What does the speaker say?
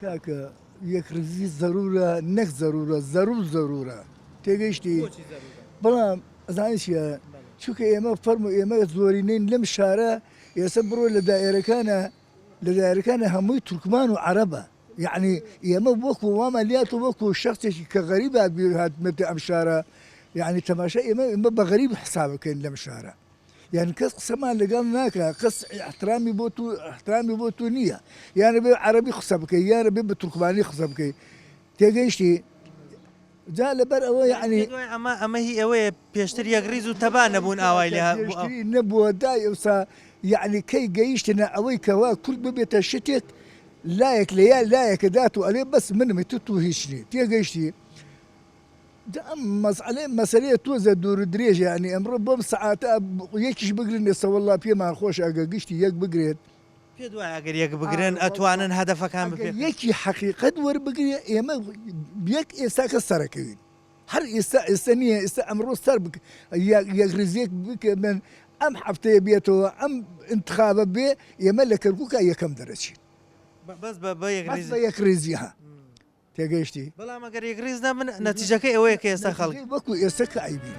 كاكا يكرزي ضرورة نك ضرورة تيجيشتي بلا زعيش يا شو كيما فرموا يما زورينين لم شارع يسبروا لدائرة كان همي تركمان وعربة يعني يما بوكو وما لياتو بوكو شخص كغريبة بهاد مبدأ مشارع يعني تماشى يما بغريب حسابك كان لم شارع يعني كس سما اللي قال هناك قص احترامي بوتو نية يعني بعربي خصبك يعني بتركماني خصبك تيجيشتي جاء لبر يعني اما هي اوي بيشتري يغريزو تبان بون اويلها بيشتري نبوة دايوسا يعني كي جيشتنا اوي كوا كل ببيت الشتت لايك ليال لايك داتو عليه بس من متتو هيشني تيجيشتي ده مسألة توزع دور دريج يعني أمر ربما ساعات يكش بقرن يسوى الله في ما خوش أجاقشتي يك بقرن في دواء أجر يك بقرن أتوانن هدفك هم بفيك يكي حقيقة ور بقرن يما بيك إساك السركين هر إسانية أمر سربك يغرزيك بك من أم حفتي بيته أم انتخاب بي يملك الكوكا يكم درجة بس بيغرز يغرزيها تيجيشتي بلا ما قر يغرزنا من نتيجة كي اوي كي يستخلق بكو يسك عيبين